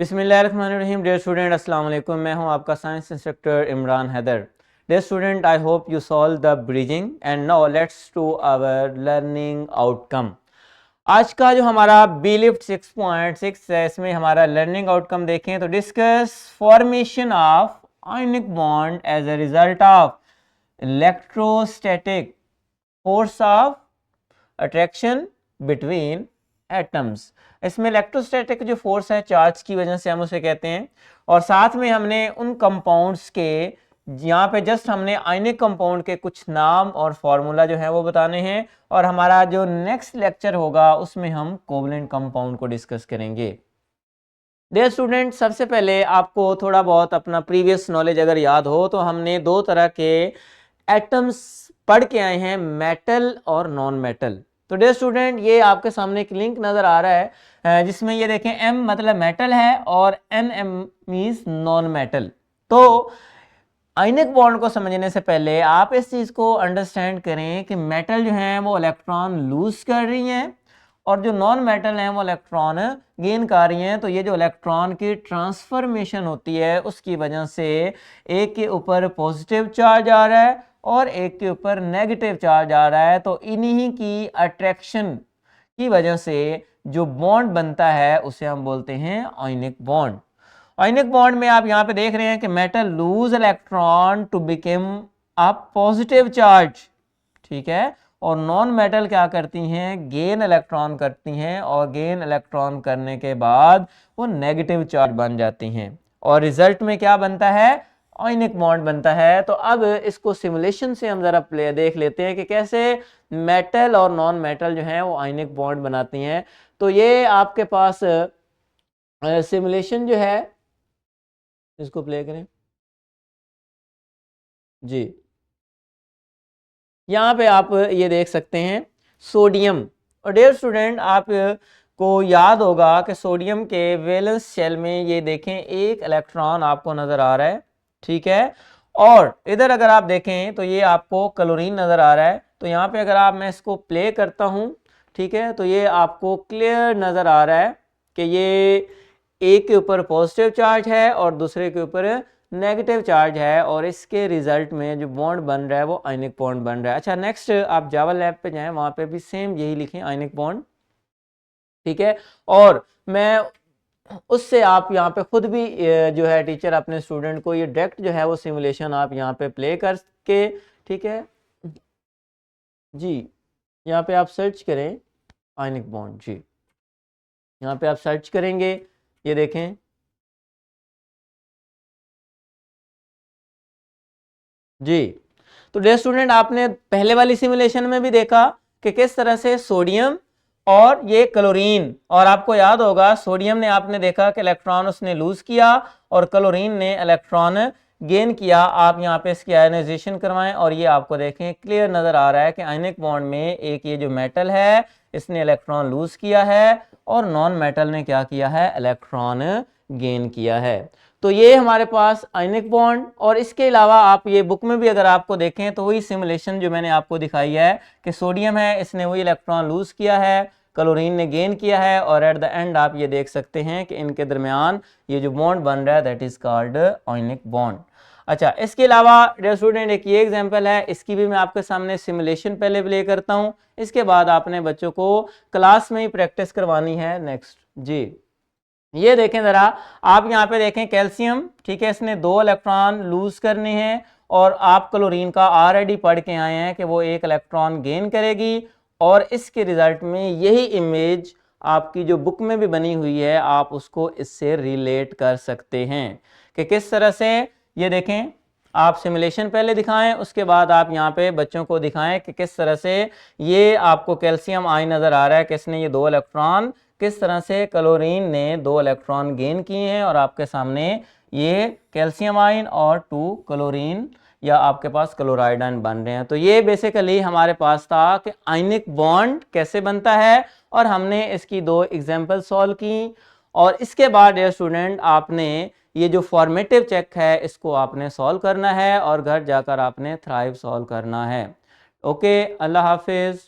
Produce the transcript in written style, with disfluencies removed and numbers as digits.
बिस्मिल्लाहिर्रहमानिर्रहीम। Dear student, अस्सलाम वालेकुम। मैं हूं आपका science instructor Imran Haider. Dear student, I hope you solve the bridging and now let's to our learning outcome. आज का जो हमारा बी लिफ्ट 6.6 है, इसमें हमारा लर्निंग आउटकम देखें तो discuss formation of ionic bond as a result of electrostatic force of attraction between atoms. इसमें इलेक्ट्रोस्टैटिक जो फोर्स है चार्ज की वजह से हम उसे कहते हैं। और साथ में हमने उन कंपाउंड्स के यहाँ पे जस्ट हमने आयनिक कंपाउंड के कुछ नाम और फार्मूला जो है वो बताने हैं। और हमारा जो नेक्स्ट लेक्चर होगा उसमें हम कोवलेंट कंपाउंड को डिस्कस करेंगे। डियर स्टूडेंट, सबसे पहले आपको थोड़ा बहुत अपना प्रीवियस नॉलेज अगर याद हो तो हमने दो तरह के एटम्स पढ़ के आए हैं, मेटल और नॉन मेटल। तो डियर स्टूडेंट, ये आपके सामने एक लिंक नजर आ रहा है जिसमें ये देखें M मतलब मेटल है और NM मींस नॉन मेटल। तो आयनिक बॉन्ड को समझने से पहले आप इस चीज को अंडरस्टैंड करें कि मेटल जो है वो इलेक्ट्रॉन लूज कर रही हैं और जो नॉन मेटल हैं वो इलेक्ट्रॉन गेन कर रही हैं। तो ये जो इलेक्ट्रॉन की ट्रांसफॉर्मेशन होती है उसकी वजह से एक के ऊपर पॉजिटिव चार्ज आ रहा है और एक के ऊपर नेगेटिव चार्ज आ रहा है। तो इन्हीं की अट्रैक्शन की वजह से जो बॉन्ड बनता है उसे हम बोलते हैं आयनिक बॉन्ड। आयनिक बॉन्ड में आप यहाँ पे देख रहे हैं कि metal lose electron to become a positive charge, ठीक है, और नॉन मेटल क्या करती हैं, गेन इलेक्ट्रॉन करती हैं और गेन इलेक्ट्रॉन करने के बाद वो नेगेटिव चार्ज बन जाती हैं और रिजल्ट में क्या बनता है, आयनिक बॉन्ड बनता है। तो अब इसको सिमुलेशन से हम जरा देख लेते हैं कि कैसे मेटल और नॉन मेटल जो है वो आयनिक बॉन्ड बनाती हैं। तो ये आपके पास सिमुलेशन जो है, इसको प्ले करें जी। यहाँ पे आप ये देख सकते हैं सोडियम। और डियर स्टूडेंट, आप को याद होगा कि सोडियम के वैलेंस शेल में ये देखें एक इलेक्ट्रॉन आपको नजर आ रहा है, ठीक है। और इधर अगर आप देखें तो ये आपको क्लोरीन नजर आ रहा है। तो यहाँ पे अगर आप मैं इसको प्ले करता हूँ, ठीक है, तो ये आपको क्लियर नजर आ रहा है कि ये एक के ऊपर पॉजिटिव चार्ज है और दूसरे के ऊपर नेगेटिव चार्ज है और इसके रिजल्ट में जो बॉन्ड बन रहा है वो आयनिक बॉन्ड बन रहा है। अच्छा, नेक्स्ट आप जावा लैब पे जाएं, वहां पे भी सेम यही लिखें आयनिक बॉन्ड, ठीक है। और मैं उससे आप यहाँ पे खुद भी जो है टीचर अपने स्टूडेंट को ये डायरेक्ट जो है वो सिमुलेशन आप यहाँ पे प्ले करके, ठीक है जी, यहाँ पे आप सर्च करें आयनिक बॉन्ड जी। यहाँ पे आप सर्च करेंगे, ये देखें जी। तो डियर स्टूडेंट, आपने पहले वाली सिमुलेशन में भी देखा कि किस तरह से सोडियम और ये क्लोरीन, और आपको याद होगा सोडियम ने आपने देखा कि इलेक्ट्रॉन उसने लूज किया और क्लोरीन ने इलेक्ट्रॉन गेन किया। आप यहाँ पे इसकी आयनाइजेशन करवाएं और ये आपको देखें क्लियर नजर आ रहा है कि आयनिक बॉन्ड में एक ये जो मेटल है इसने इलेक्ट्रॉन लूज किया है और नॉन मेटल ने क्या किया है, इलेक्ट्रॉन गेन किया है। तो ये हमारे पास आयनिक बॉन्ड। और इसके अलावा आप ये बुक में भी अगर आपको देखें तो वही सिमुलेशन जो मैंने आपको दिखाई है कि सोडियम है इसने वही इलेक्ट्रॉन लूज किया है, क्लोरीन ने गेन किया है और एट द एंड आप ये देख सकते हैं कि इनके दरमियान ये जो बॉन्ड बन रहा है that is called ionic bond. अच्छा, इसके अलावा डियर स्टूडेंट एक ये एग्जांपल है, इसकी भी मैं आपके सामने सिमुलेशन पहले प्ले करता हूं, इसके बाद आपने बच्चों को क्लास में ही प्रैक्टिस करवानी है नेक्स्ट जी। ये देखें जरा, आप यहाँ पे देखें कैल्शियम, ठीक है, इसने 2 इलेक्ट्रॉन लूज करने हैं और आप क्लोरीन का ऑलरेडी पढ़ के आए हैं कि वो 1 इलेक्ट्रॉन गेन करेगी और इसके रिजल्ट में यही इमेज आपकी जो बुक में भी बनी हुई है आप उसको इससे रिलेट कर सकते हैं कि किस तरह से। ये देखें, आप सिमुलेशन पहले दिखाएं उसके बाद आप यहाँ पे बच्चों को दिखाएं कि किस तरह से ये आपको कैल्शियम आयन नजर आ रहा है, किसने ये 2 इलेक्ट्रॉन, किस तरह से क्लोरीन ने 2 इलेक्ट्रॉन गेन किए हैं और आपके सामने ये कैल्शियम आयन और 2 क्लोरीन या आपके पास क्लोराइड आयन बन रहे हैं। तो ये बेसिकली हमारे पास था कि आयनिक बॉन्ड कैसे बनता है और हमने इसकी 2 एग्जांपल सॉल्व की। और इसके बाद डियर स्टूडेंट आपने ये जो फॉर्मेटिव चेक है इसको आपने सॉल्व करना है और घर जाकर आपने थ्राइव सॉल्व करना है। ओके, अल्लाह हाफिज।